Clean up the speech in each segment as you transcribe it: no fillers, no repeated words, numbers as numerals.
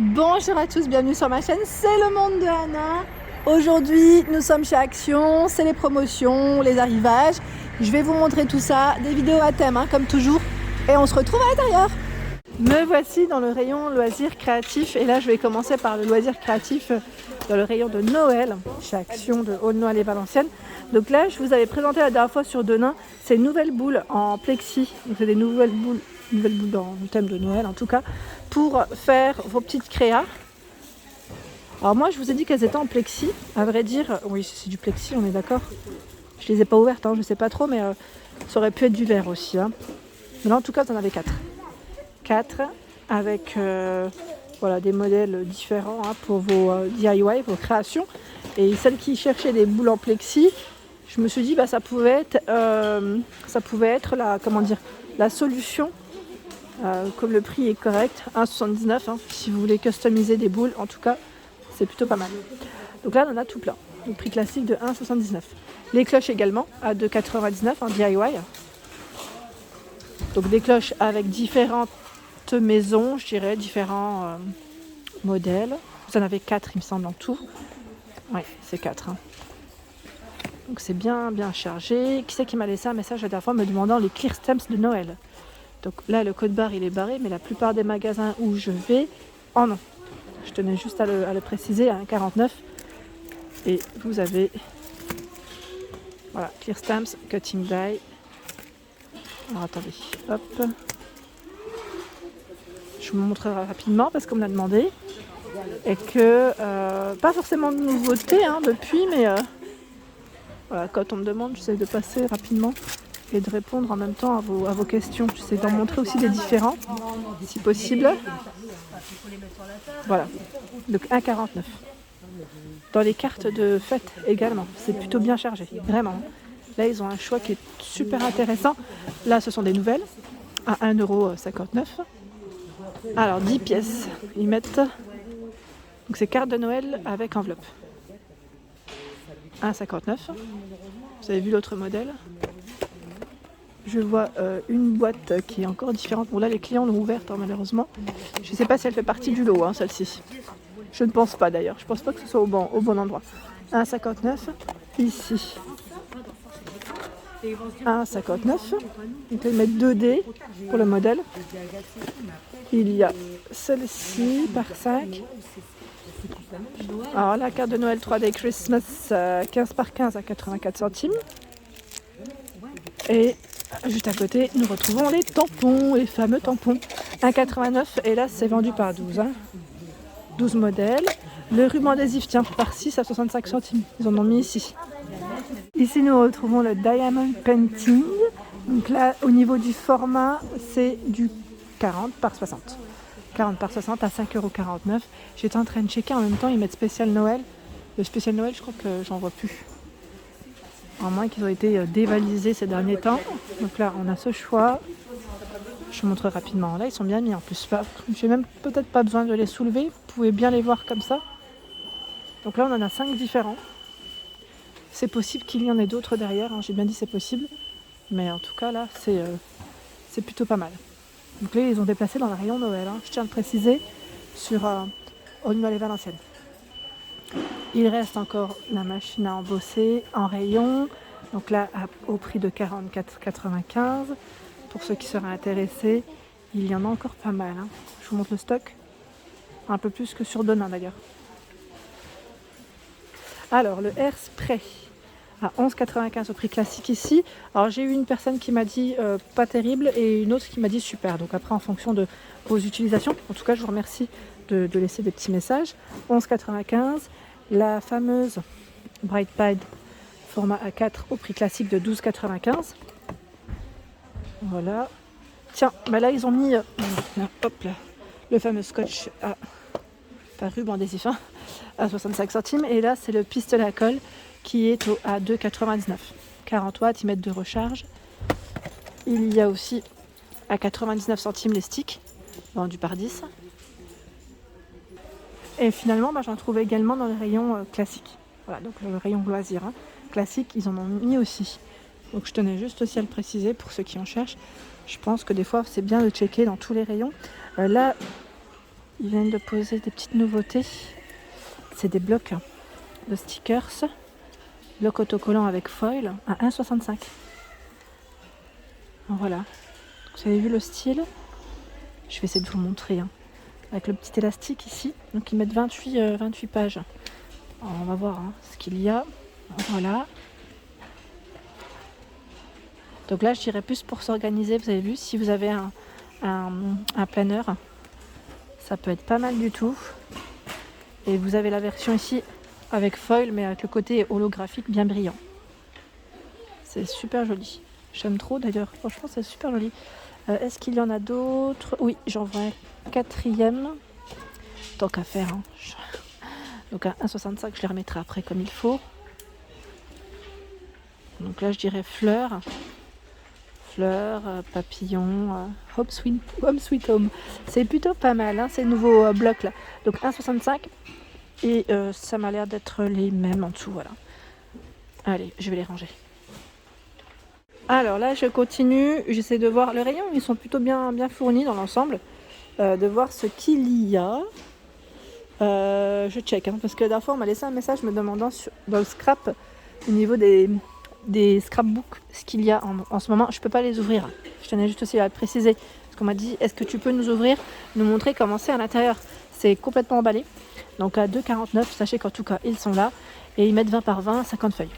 Bonjour à tous, bienvenue sur ma chaîne, c'est le monde de Anna. Aujourd'hui, nous sommes chez Action, c'est les promotions, les arrivages. Je vais vous montrer tout ça, des vidéos à thème, comme toujours. Et on se retrouve à l'intérieur. Me voici dans le rayon loisirs créatifs. Et là, je vais commencer par le loisir créatif dans le rayon de Noël, chez Action de Aulnoy les Valenciennes. Donc là, je vous avais présenté la dernière fois sur Denain ces nouvelles boules en plexi. Donc c'est des nouvelles boules dans le thème de Noël en tout cas, pour faire vos petites créas. Alors moi je vous ai dit qu'elles étaient en plexi, à vrai dire, oui c'est du plexi, on est d'accord. Je les ai pas ouvertes, je sais pas trop, mais ça aurait pu être du verre aussi. Mais là en tout cas vous en avez 4. 4 avec voilà, des modèles différents pour vos DIY, vos créations. Et celles qui cherchaient des boules en plexi, je me suis dit ça pouvait être la solution. Comme le prix est correct, 1,79 si vous voulez customiser des boules, en tout cas c'est plutôt pas mal. Donc là on en a tout plein, le prix classique de 1,79. Les cloches également à 2,99 en DIY. Donc des cloches avec différentes maisons, je dirais, différents modèles. Vous en avez 4 il me semble en tout. Oui, c'est 4. Donc c'est bien chargé. Qui c'est qui m'a laissé un message la dernière fois me demandant les clear stamps de Noël? Donc là, le code barre, il est barré, mais la plupart des magasins où je vais, en ont. Je tenais juste à le préciser, à 1,49. Et vous avez, voilà, clear stamps, cutting die. Alors attendez, hop. Je vous montrerai rapidement parce qu'on me l'a demandé. Et que, pas forcément de nouveautés depuis, mais voilà, quand on me demande, j'essaie de passer rapidement et de répondre en même temps à vos questions. J'essaie d'en montrer aussi des différents, si possible. Voilà, donc 1,49. Dans les cartes de fête également, c'est plutôt bien chargé, vraiment. Là, ils ont un choix qui est super intéressant. Là, ce sont des nouvelles, à 1,59 €. Alors, 10 pièces, ils mettent... Donc, c'est carte de Noël avec enveloppe. 1,59 €. Vous avez vu l'autre modèle? Je vois une boîte qui est encore différente. Bon là les clients l'ont ouverte malheureusement. Je ne sais pas si elle fait partie du lot celle-ci. Je ne pense pas d'ailleurs. Je ne pense pas que ce soit au bon endroit. 1,59 €. Ici. 1,59 €. Donc ils mettent 2D pour le modèle. Il y a celle-ci par 5. Alors la carte de Noël 3D Christmas 15 par 15 à 84 centimes. Et juste à côté, nous retrouvons les tampons, les fameux tampons. 1,89 € et là c'est vendu par 12. 12 modèles. Le ruban adhésif tient par 6 à 65 centimes. Ils en ont mis ici. Ici nous retrouvons le Diamond Painting. Donc là au niveau du format c'est du 40 par 60. 40 par 60 à 5,49 €. J'étais en train de checker en même temps, ils mettent spécial Noël. Le spécial Noël je crois que j'en vois plus. À moins qu'ils ont été dévalisés ces derniers temps. Donc là, on a ce choix. Je vous montre rapidement. Là, ils sont bien mis en plus. J'ai même peut-être pas besoin de les soulever. Vous pouvez bien les voir comme ça. Donc là, on en a 5 différents. C'est possible qu'il y en ait d'autres derrière. J'ai bien dit c'est possible. Mais en tout cas, là, c'est plutôt pas mal. Donc là, ils ont déplacé dans le rayon Noël. Je tiens à le préciser sur Aulnoy les Valenciennes. Il reste encore la machine à embosser en rayon, donc là au prix de 44,95 €. Pour ceux qui seraient intéressés, il y en a encore pas mal. Je vous montre le stock, un peu plus que sur Denain d'ailleurs. Alors le Air Spray à 11,95 € au prix classique ici. Alors j'ai eu une personne qui m'a dit pas terrible et une autre qui m'a dit super. Donc après en fonction de vos utilisations, en tout cas je vous remercie de laisser des petits messages. 11,95 €. La fameuse Bright Pad format A4 au prix classique de 12,95 €. Voilà. Tiens, là ils ont mis le fameux scotch par ruban adhésif à 65 centimes. Et là c'est le pistolet à colle qui est à 2,99 €. 40 watts, ils mettent de recharge. Il y a aussi à 99 centimes les sticks, vendus par 10. Et finalement, j'en trouvais également dans les rayons classiques. Voilà, donc le rayon loisirs classique, ils en ont mis aussi. Donc je tenais juste aussi à le préciser pour ceux qui en cherchent. Je pense que des fois, c'est bien de checker dans tous les rayons. Là, Ils viennent de poser des petites nouveautés. C'est des blocs de stickers. Bloc autocollant avec foil à 1,65. Voilà. Vous avez vu le style? Je vais essayer de vous montrer. Avec le petit élastique ici. Donc ils mettent 28 pages. Alors, on va voir ce qu'il y a. Voilà. Donc là, je dirais plus pour s'organiser. Vous avez vu, si vous avez un planeur, ça peut être pas mal du tout. Et vous avez la version ici avec foil, mais avec le côté holographique bien brillant. C'est super joli. J'aime trop d'ailleurs. Franchement, c'est super joli. Est-ce qu'il y en a d'autres? Oui, j'en vois un quatrième. Tant qu'à faire. Donc à 1,65, je les remettrai après comme il faut. Donc là, je dirais fleurs. Fleurs, papillons, home sweet home. C'est plutôt pas mal, ces nouveaux blocs là. Donc 1,65 et ça m'a l'air d'être les mêmes en dessous, voilà. Allez, je vais les ranger. Alors là, je continue, j'essaie de voir le rayon, ils sont plutôt bien fournis dans l'ensemble, de voir ce qu'il y a. Je check, parce que la dernière fois, on m'a laissé un message me demandant dans le scrap, au niveau des scrapbooks, ce qu'il y a en ce moment. Je peux pas les ouvrir. Je tenais juste aussi à le préciser. Parce qu'on m'a dit, est-ce que tu peux nous ouvrir, nous montrer comment c'est à l'intérieur? C'est complètement emballé. Donc à 2,49, sachez qu'en tout cas, ils sont là. Et ils mettent 20 par 20, 50 feuilles.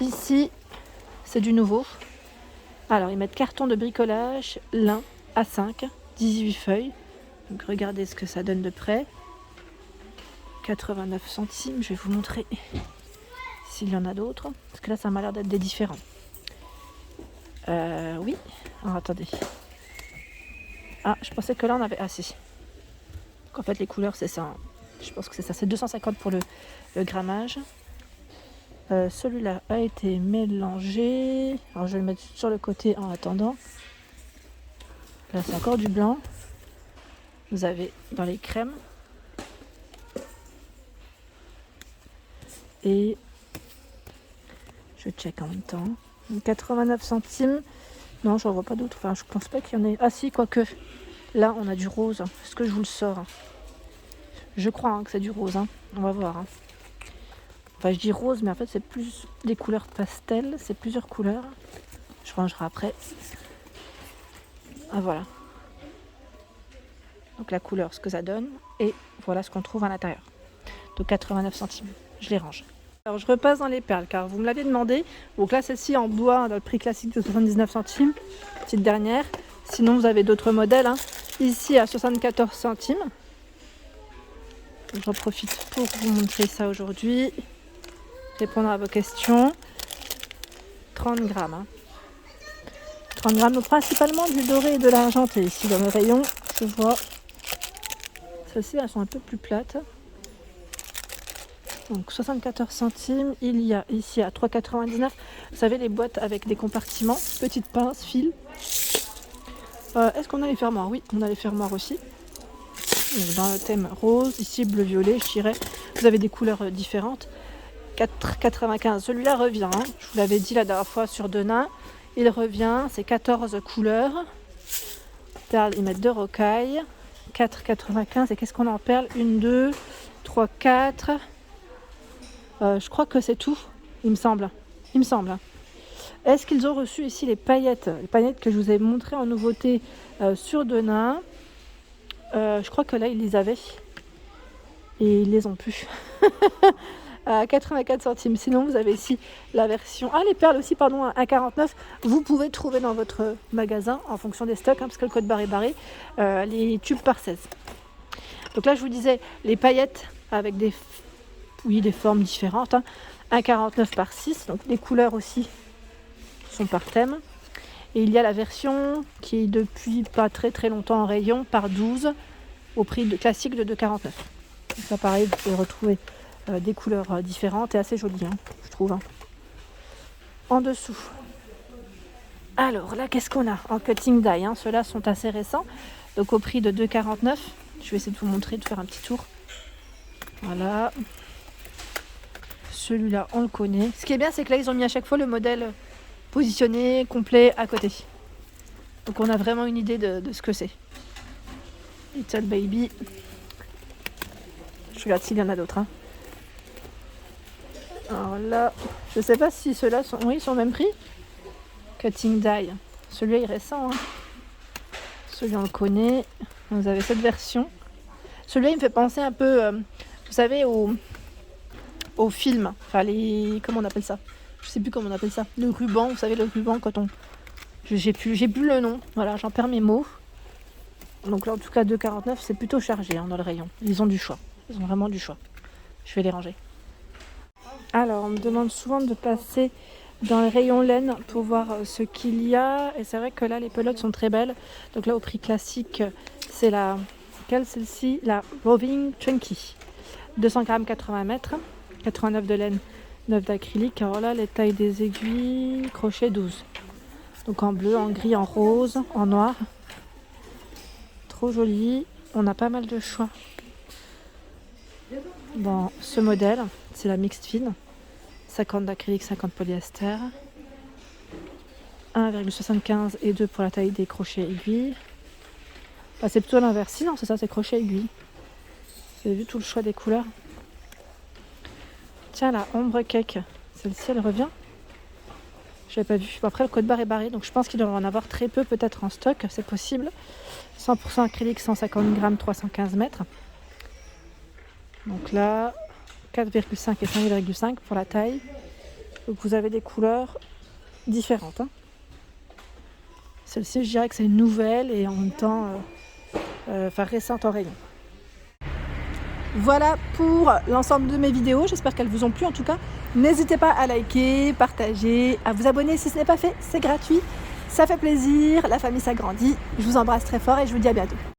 Ici, c'est du nouveau. Alors, ils mettent carton de bricolage, lin, A5, 18 feuilles. Donc regardez ce que ça donne de près. 89 centimes, je vais vous montrer s'il y en a d'autres, parce que là ça m'a l'air d'être des différents. Oui, alors attendez. Ah, je pensais que là on avait... Ah si. Donc en fait les couleurs c'est ça. Je pense que c'est ça, c'est 250 pour le grammage. Celui-là a été mélangé. Alors je vais le mettre sur le côté en attendant. Là c'est encore du blanc. Vous avez dans les crèmes. Et je check en même temps. 89 centimes. Non, j'en vois pas d'autres. Enfin, je pense pas qu'il y en ait. Ah si, quoique. Là, on a du rose. Est-ce que je vous le sors? Je crois que c'est du rose. On va voir. Enfin, je dis rose, mais en fait, c'est plus des couleurs pastel. C'est plusieurs couleurs. Je rangerai après. Ah, voilà. Donc la couleur, ce que ça donne. Et voilà ce qu'on trouve à l'intérieur. De 89 centimes. Je les range. Alors je repasse dans les perles car vous me l'aviez demandé. Donc là celle-ci en bois dans le prix classique de 79 centimes. Petite dernière. Sinon vous avez d'autres modèles. Ici à 74 centimes. J'en profite pour vous montrer ça aujourd'hui. Répondre à vos questions. 30 grammes. 30 grammes. Donc principalement du doré et de l'argenté. Ici dans le rayon, je vois. Celles-ci elles sont un peu plus plates. Donc 74 centimes, il y a ici à 3,99. Vous savez les boîtes avec des compartiments, petites pinces, fils. Est-ce qu'on a les fermoirs? Oui, on a les fermoirs aussi. Donc dans le thème rose, ici bleu-violet, je dirais. Vous avez des couleurs différentes. 4,95. Celui-là revient. Je vous l'avais dit la dernière fois sur Denain. Il revient, c'est 14 couleurs. Perles, ils mettent 2 rocailles. 4,95. Et qu'est-ce qu'on a en perles? 1, 2, 3, 4. Je crois que c'est tout, il me semble. Est-ce qu'ils ont reçu ici les paillettes? Les paillettes que je vous ai montrées en nouveauté sur Denain. Je crois que là, ils les avaient. Et ils les ont plus. À 84 centimes. Sinon, vous avez ici la version... Ah, les perles aussi, pardon, à 49. Vous pouvez trouver dans votre magasin, en fonction des stocks, parce que le code barre est barré, les tubes par 16. Donc là, je vous disais, les paillettes avec des formes différentes. 1,49 par 6. Donc les couleurs aussi sont par thème. Et il y a la version qui est depuis pas très très longtemps en rayon par 12 au prix classique de 2,49. Donc là pareil, vous pouvez retrouver des couleurs différentes et assez jolies, je trouve. En dessous. Alors là, qu'est-ce qu'on a en cutting die? Ceux-là sont assez récents. Donc au prix de 2,49. Je vais essayer de vous montrer, de faire un petit tour. Voilà. Celui-là, on le connaît. Ce qui est bien, c'est que là, ils ont mis à chaque fois le modèle positionné, complet, à côté. Donc on a vraiment une idée de ce que c'est. Little Baby. Je regarde s'il y en a d'autres. Hein. Alors là, je sais pas si ceux-là sont... Oui, ils sont au même prix. Cutting Die. Celui-là est récent. Hein. Celui-là, on le connaît. Vous avez cette version. Celui-là, il me fait penser un peu, vous savez, au film. Enfin, les... Comment on appelle ça? Je sais plus comment on appelle ça. Le ruban, vous savez, le ruban quand on... J'ai plus le nom. Voilà, j'en perds mes mots. Donc là, en tout cas, 2,49, c'est plutôt chargé hein, dans le rayon. Ils ont du choix. Ils ont vraiment du choix. Je vais les ranger. Alors, on me demande souvent de passer dans le rayon laine pour voir ce qu'il y a. Et c'est vrai que là, les pelotes sont très belles. Donc là, au prix classique, c'est la... Quelle celle-ci? La Roving Chunky. 200 grammes, 80 mètres. 89 de laine, 9 d'acrylique. Alors là, les tailles des aiguilles, crochet 12. Donc en bleu, en gris, en rose, en noir. Trop joli. On a pas mal de choix. Dans ce modèle, c'est la mixte fine. 50 d'acrylique, 50 polyester. 1,75 et 2 pour la taille des crochets aiguilles. Ah, c'est plutôt l'inverse. Si, non, c'est ça, c'est crochet aiguille. Vous avez vu tout le choix des couleurs. Tiens, la ombre cake. Celle-ci, elle revient. Je l'avais pas vue. Bon, après, le code barre est barré, donc je pense qu'il doit en avoir très peu peut-être en stock. C'est possible. 100% acrylique, 150 grammes, 315 mètres. Donc là, 4,5 et 5,5 pour la taille. Donc vous avez des couleurs différentes. Hein. Celle-ci, je dirais que c'est une nouvelle et en même temps récente en rayon. Voilà pour l'ensemble de mes vidéos. J'espère qu'elles vous ont plu en tout cas. N'hésitez pas à liker, partager, à vous abonner si ce n'est pas fait. C'est gratuit. Ça fait plaisir. La famille s'agrandit. Je vous embrasse très fort et je vous dis à bientôt.